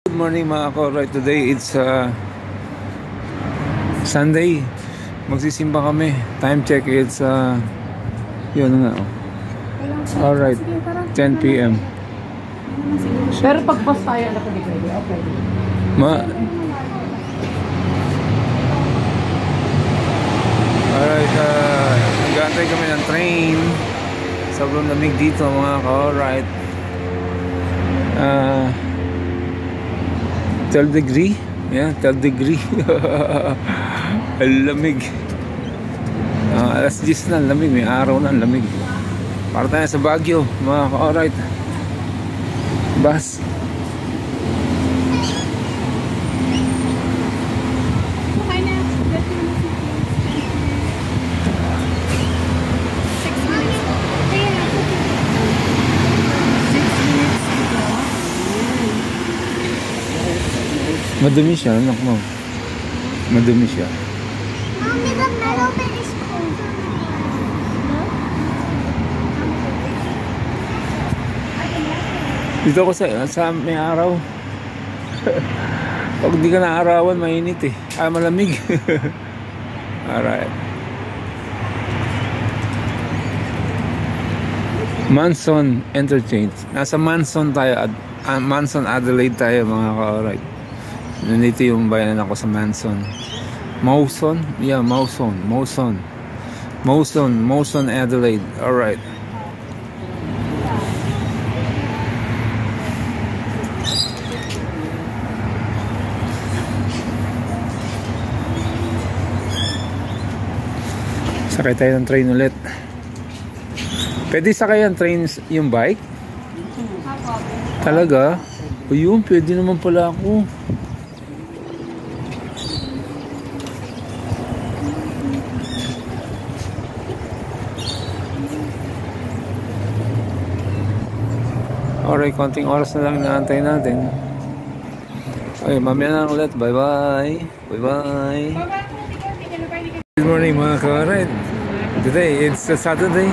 Good morning mga ka-alright. Today it's Sunday. Magsisimba kami. Time check it's yun nga. Alright, 10 PM. Pero pag bus tayo na pwede. Okay. Alright, nag-aantay kami ng train. Sobrang lamig dito mga ka-alright. 12 degree. Yeah, 12 degree. Lamig. Alas 10 na, lamig. May araw na, lamig. Para tayo sa Baguio, mga ka-alright. Bus. Madumi siya, anak mo. Madumi siya. Mommy, the metal bit is cold. Dito ako sa may araw. Pag di ka naarawan, mainit eh. Malamig. Alright. Manson Interchange. Nasa Manson tayo. Manson Adelaide tayo mga ka-alright. Nandito yung bayanan ako sa Manson. Mawson? Yeah, Mawson Adelaide. Alright. Sakay tayo ng train ulit. Pwede sakay ang train yung bike? Talaga? O yun, pwede naman pala ako. Alright, konting oras na lang inaantay natin. Okay, mamaya na ulit. Bye-bye. Bye-bye. Good morning mga ka-alright. Today, it's a Saturday.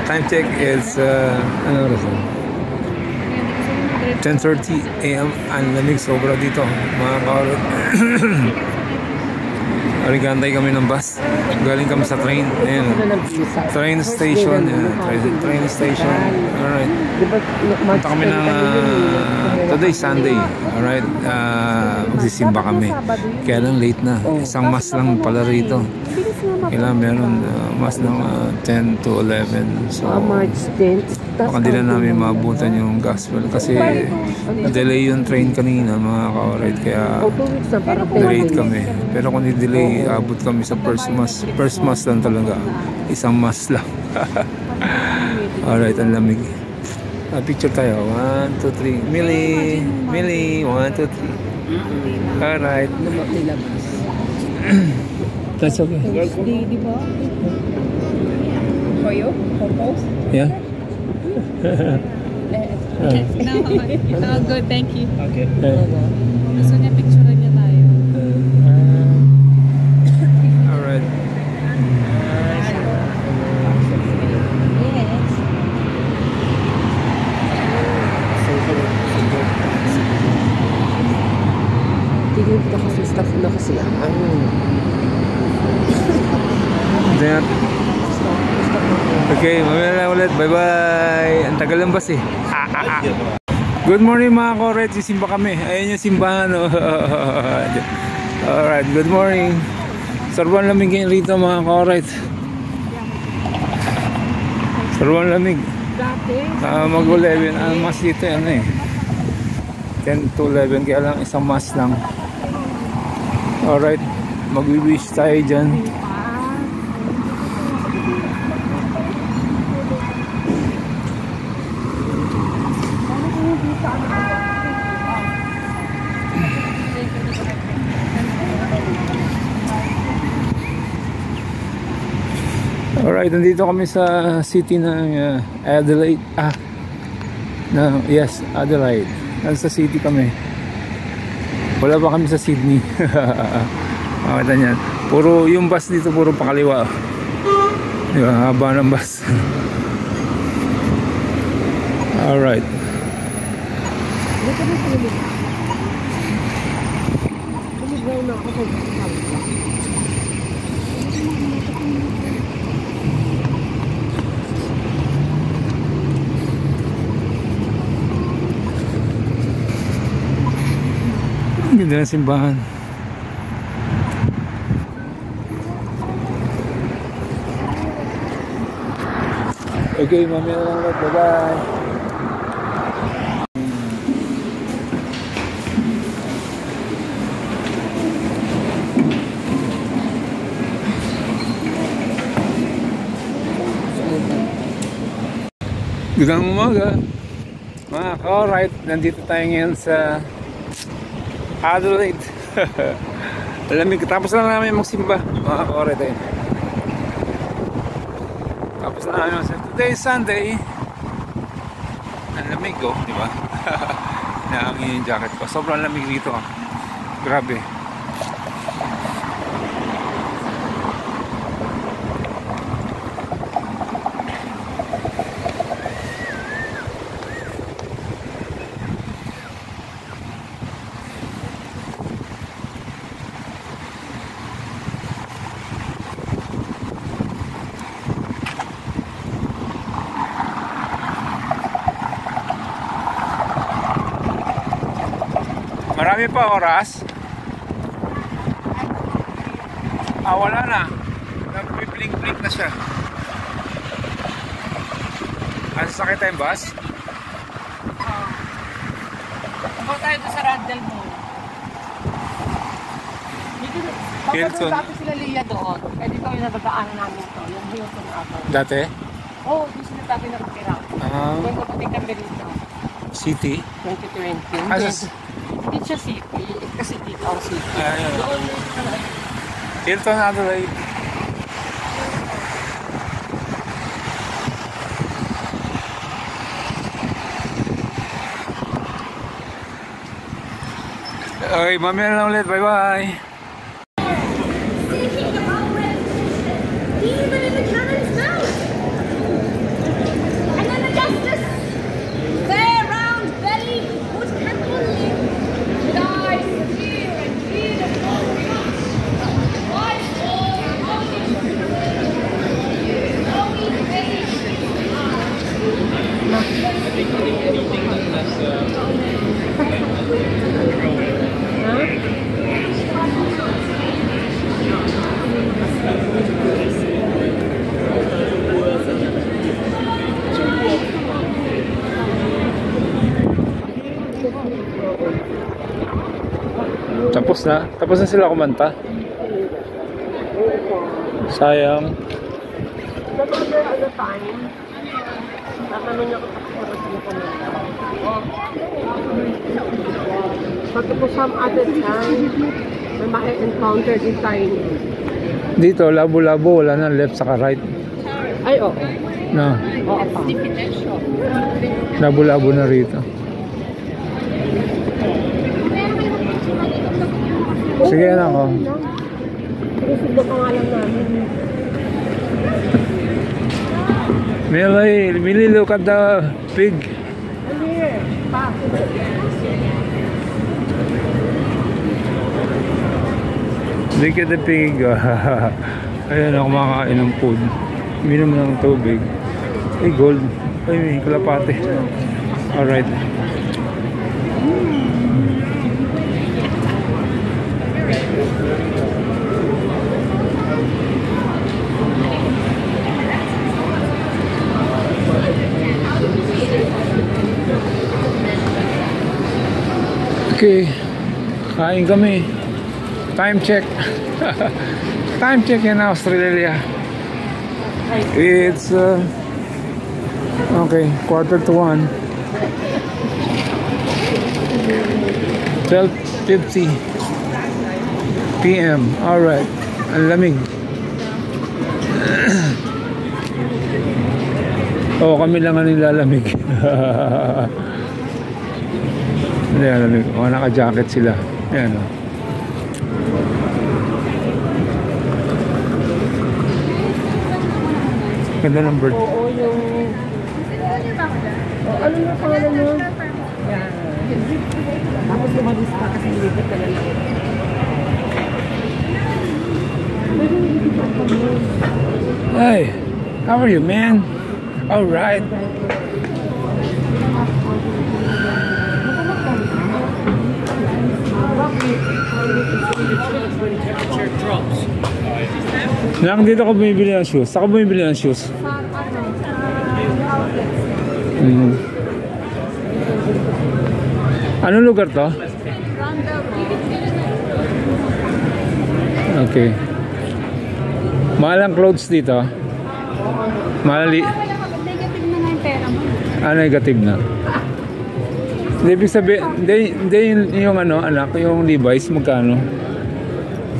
Time check is, ano oras na? 10:30 AM. Ang lamig sobra dito mga ka-alright. Arigantay kami ng bus. Galing kami sa train. Ayan. Train station. Train station. Alright. Punta kami ng today Sunday. Alright. Magsisimba kami. Kaya lang late na. Isang mas lang pala rito. Kailangan meron mas ng 10 to 11. So baka di na namin maabutan yung gospel. Kasi delay yung train kanina mga ka-alright. Kaya delayed kami. Pero kung di-delay, abot kami sa first mass lang talaga. Isang mass lang. Alright, ang lamig. Picture tayo. 1, 2, 3. Millie. 1, 2, 3. Alright. That's okay. Di ba? For you? For post? Yeah. No, good, thank you. Okay. Gusto niya picture niya tayo. Alright. Tigil kita kasi staff na kasi Then, okay, mamaya na ulit. Bye-bye. Ang tagal ng bus eh. Good morning mga ka-alright. Sisimba kami. Ayan yung simbahan. Alright, good morning. Sarwan lamig ngayon rito mga ka-alright. Sarwan lamig. Mag-11. Ang mas dito yan eh. 10 to 11. Kaya lang isang mas lang. Alright. Mag-wish tayo dyan. Alright, nandito kami sa city ng Adelaide. Yes, Adelaide. Nasa city kami. Wala pa kami sa Sydney. Makita niyan. Puro yung bus dito, puro pakaliwa. Diba, haba ng bus. Alright. Dito na sa limit. Lumigaw na ako sa Ganda ng simbahan. Okay, mamaya na lang ulit. Bye-bye. Gandang umaga. Mga ka-alright, nandito tayo ngayon sa Adelaide. Lamig. Tapos lang namin magsimba. Mga ka-alright tayo. Tapos na namin magsimba. Today is Sunday. Ang lamig oh, di ba? Nahangin yung jacket ko. Sobrang lamig dito. Grabe. Marami pa oras. Wala na. Nagpiblink-blink na siya. Sasakay tayong bus? Ako tayo sa Randall Mall. Hilton. Dati sila Lia doon. Kaya dito yung nabagaanan namin to. Yung Hilton ako. Dati? Oo, di sila dati nakatira. Doon ko pati kami rito. City? 2020. Hindi siya city. Kasi dito ang city. Doon Hilton Adelaide. Okay, mamaya na lang ulit. Bye-bye. Even in the cannon's mouth. And then the justice. Fair round belly would handle you. With eyes clear and clear of all wrath. Wise all holy Tapos na sila kumanta. Sayang. But for some other time, may ma-encounter din tayo. Dito, labo-labo. Wala na left saka right. Ay, oo. No. Oo pa. Labo-labo na rito. Sige na ako. Sinusundo pa nga lang namin. Millie, look at the pig. Here, pa. Look at the pig. Ayan ako makakain ng food. Minom ng tubig. Ay, gold. Ay, may kalapate. Alright. Okay. Kain kami. Time check. Time check in Australia. It's okay, 1:45. 12:50 PM. All right. Ang lamig. Oh, kami lang ang nilalamig. Hindi, lamig. Oh, naka-jacket sila. Ayan, oh. Ganda ng bird. Oo, yung... ano na pangalan mo? Yan. Tapos lumalis pa kasi nilipat ka na lang. Hey, how are you, man? All right. Lang dito ako bumibili ng shoes. Ako bumibili ng shoes. Anong lugar to? Okay. Mahal ang clothes dito. Mahal. Negative na yung pera mo. Negative na. Hindi, ibig sabihin, hindi yung ano, anak, yung Levi's, magkano?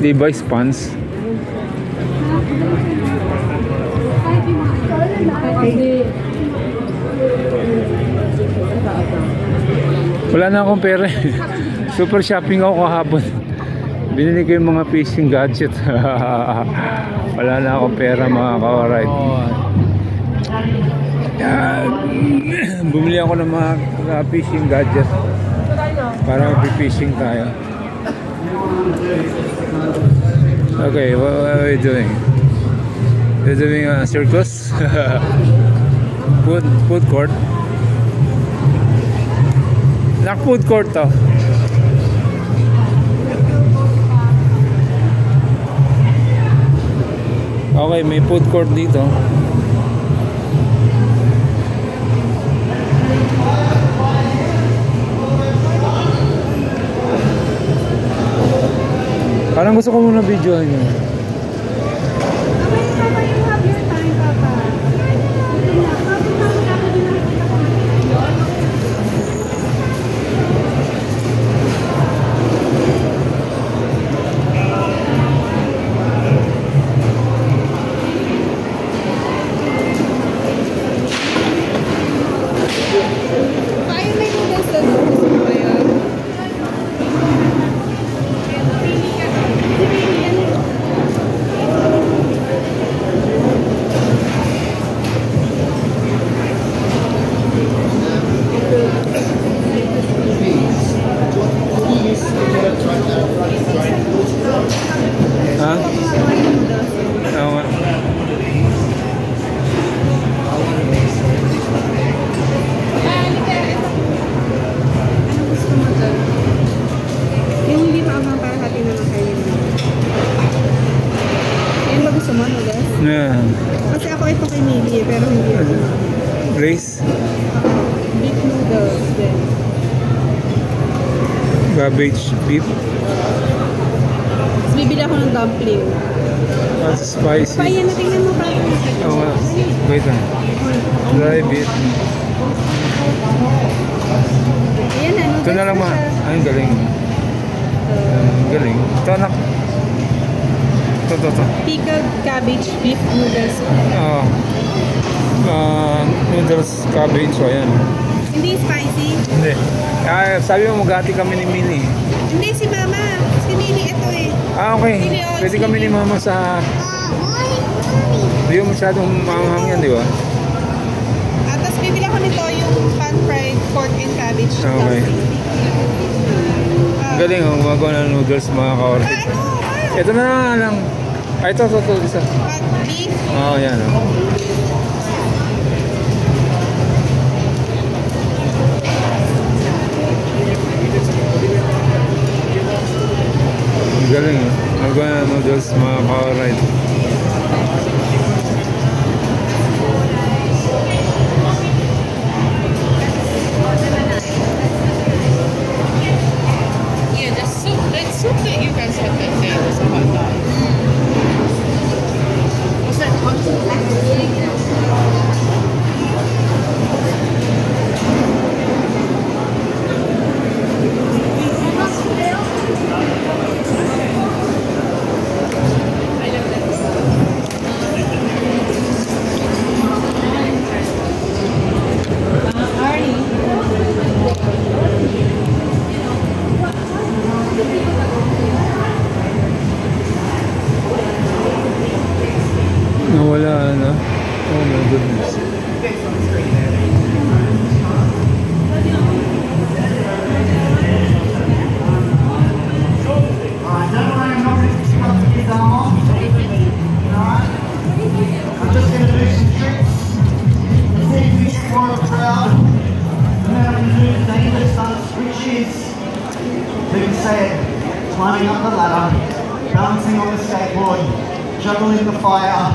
Levi's pants. Wala na akong pera. Super shopping ako kahapon. Binili ko yung mga fishing gadget. Wala na akong pera, mga ka-alright. Bumili ako ng mga fishing gadget para mag-fishing tayo. Okay, what are we doing? We're doing a circus. Food court. Food court to. Okay, may food court dito. Parang gusto ko muna videohan yun. Ha? Oo nga. Yung hindi pa abang para hati na lang kayo. Yan ba gusto mo, noodles? Yeah. Kasi ako ito kay Mili, pero hindi ako. Grace? Beef noodles din. Cabbage beef? Tapos bibili ako ng dumpling. That's spicy. Pa, yan na tingnan mo pa. Oo nga. Wait lang. Dry beef. Ayan na, noodles Ito na lang ma. Ay, ang galing. Ang galing. Ito anak. Ito. Pickled cabbage beef noodles. Oo. Noodles, cabbage. So, ayan. Hindi spicy. Hindi. Sabi mo maghati kami ni Mini. Hindi, si Mama. Si Mili ito eh. Okay. Pwede kami ni Mama sa... Hindi yung masyadong maanghang yan, di ba? Tapos bibili ako nito yung pan-fried pork and cabbage. Okay. Galing, gumagawa ng noodles, mga ka-orchid. Ito na lang. Ay, ito. Isa. Beef. Oo, yan. Galing, gumagawa ng noodles, mga ka-orchid. Yeah, the soup that you guys have that day was a hot dog. Was that hot said, climbing up the ladder, balancing on the skateboard, juggling the fire,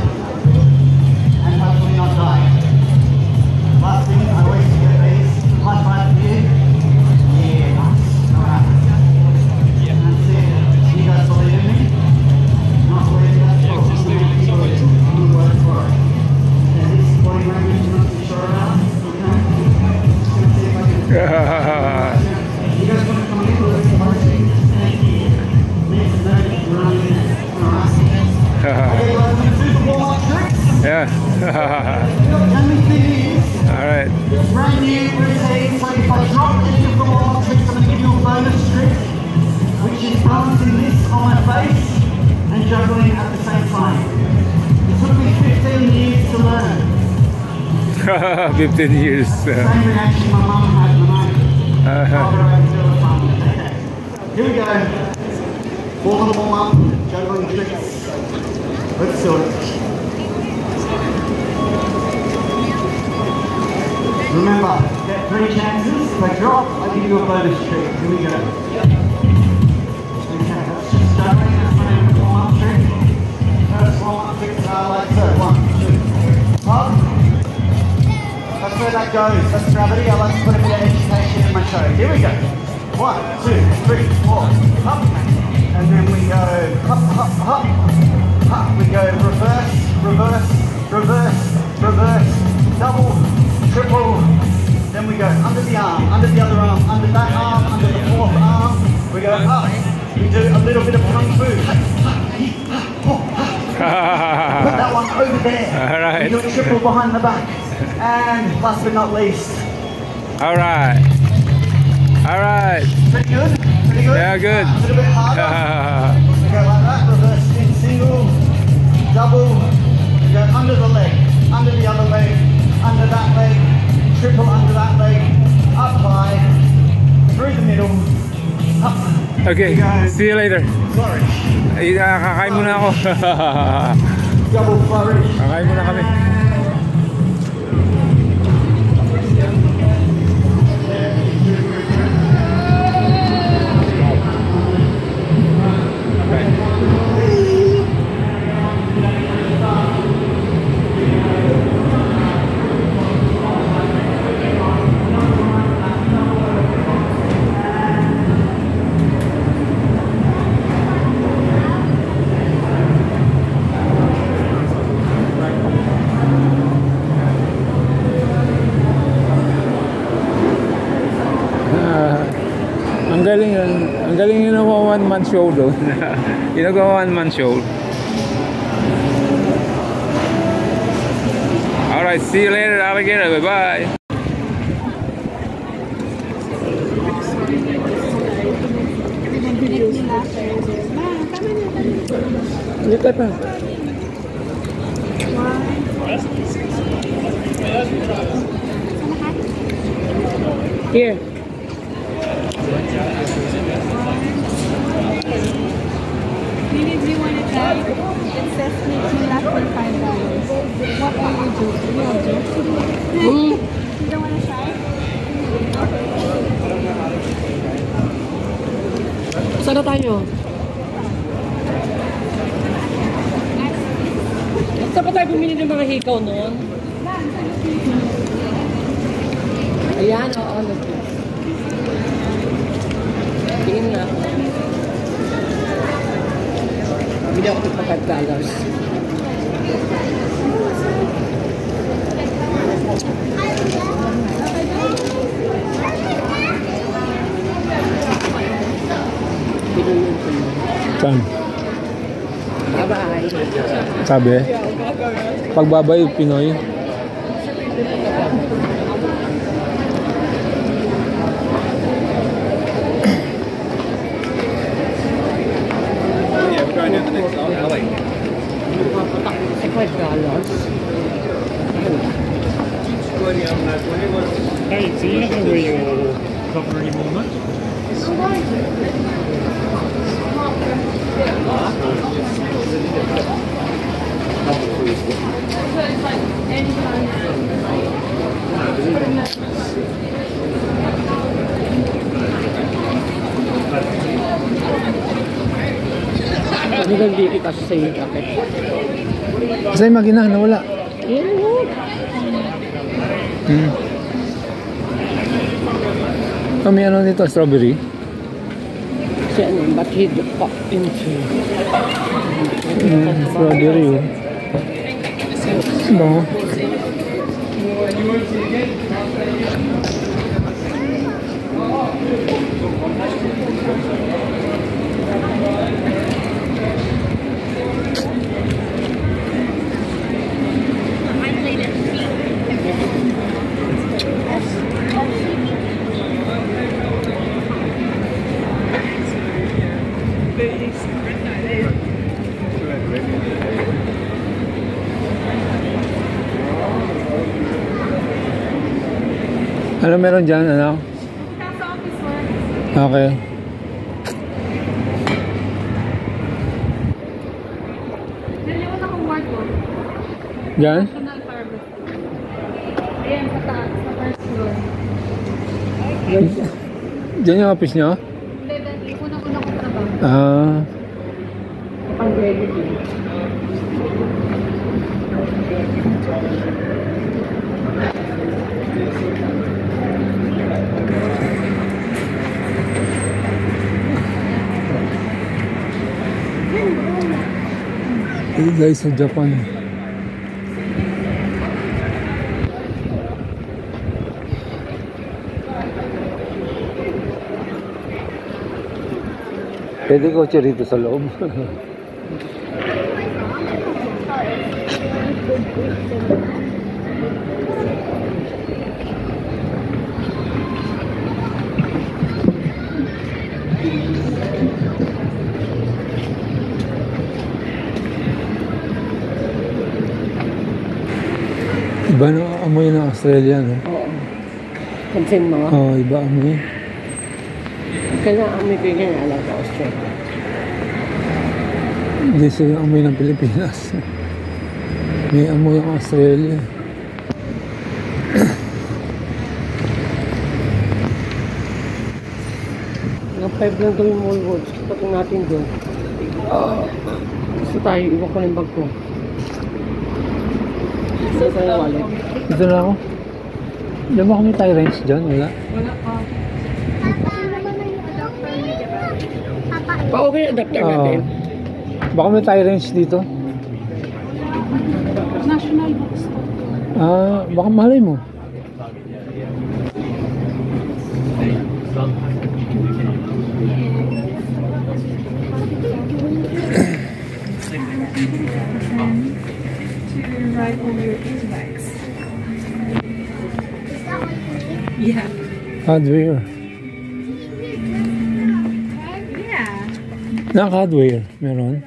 and hopefully not dying. Last thing, I always get these. High five for you. Yeah, nice. Alright. Yeah. That's it. You guys believe in me? Not believe that's all. I'm work for it. And this body language, not too sure about. Okay. Just gonna see if I can. You guys want to come in with the marching? Thank you. Make some noise, running. Alright. Okay, guys, I'm gonna do the warm-up tricks. Yeah. Only thing is, Alright. it's brand new routine, so if I drop any of the warm-up tricks, I'm going to give you a bonus trick, which is balancing this on my face and juggling at the same time. It took me 15 years to learn. 15 years. Same reaction my mum had when I told her how to do it. Okay. Here we go. For the warm-up, juggling tricks. Let's do it. Remember, get 3 chances. If I drop, I give you a bonus trick. Here we go. Okay, let's just start. That's my name of the warm-up trick. First warm-up trick like so. 1, 2, up. That's where that goes. That's gravity. I like to put a bit of education in my show. Here we go. 1, 2, 3, 4. Up. And then we go up, up, up. Up. We go reverse, reverse, reverse, reverse. Double. Triple, then we go under the arm, under the other arm, under that arm, under the 4th arm, we go up, we do a little bit of kung fu, put that one over there, Alright. we do a triple behind the back, and last but not least. Alright. Alright. Pretty good? Pretty good? Yeah, good. A little bit harder, we go like that, reverse spin single, double, we go under the leg, under the other leg, under that leg, triple under that leg, up high, through the middle, up. Okay, see you later. Flourish. Kakain muna ako. Double flourish. Kakain muna kami. Ang galing yun ako one-man show doon. Ginagawa one-man show. Alright, see you later, alligator. Bye-bye. Here. Do you want to try? It says making left for $5. What will you do? You won't do? You don't want to try? Saan na tayo? Saan pa tayo bumili ng mga hikaw noon? Ayan, oo. Tingin nga ako. Bili ako ng $5. Saan? Bye-bye. Sabi? Pagbabay, Pinoy. Hey, so you don't know where your cover anymore, much? Nagandiki kasi sa iyo jacket. Kasi magina, nawala. May ano nito, strawberry? Kasi ano, but he pop into. Strawberry oh. No. Ano meron dyan, ano? Okay. Naliwan akong word ko. Dyan? National Harvest. Ayan, sa taas, sa first floor. Dyan yung office nyo? Hindi, dahil unang-una kong trabaho. Ah. Pang-ready din. Hey guys, sa Japan. Pwede kotse rito sa loob. Iba na amoy ng Australia, no? Oo. Pansin mo? Oo, iba amoy. Kaya amoy ko yung alam sa Australia. Hindi sila amoy ng Pilipinas. May amoy ang Australia. Ang 5 lang gawin mo words. Pagdating natin doon. Gusto tayo, iwan ko na yung bag ko. Gusto tayo yung wallet. Dito na ako. Alam mo kami tayo range dyan? Wala? Pa okay yung adapter natin. Baka may tayo range dito. National Bookstore. Ah, baka malay mo. To ride on your e-bikes. Yeah. Hardware. Yeah. Naka-hardware. Meron.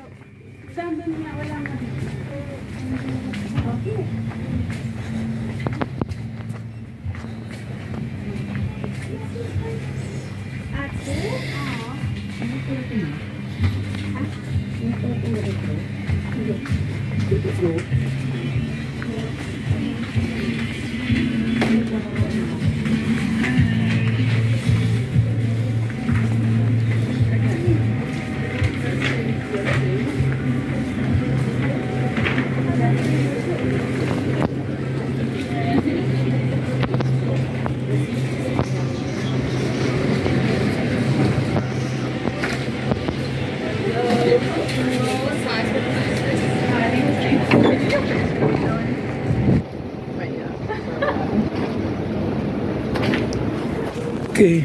Okay.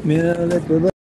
May ulit. Bye-bye.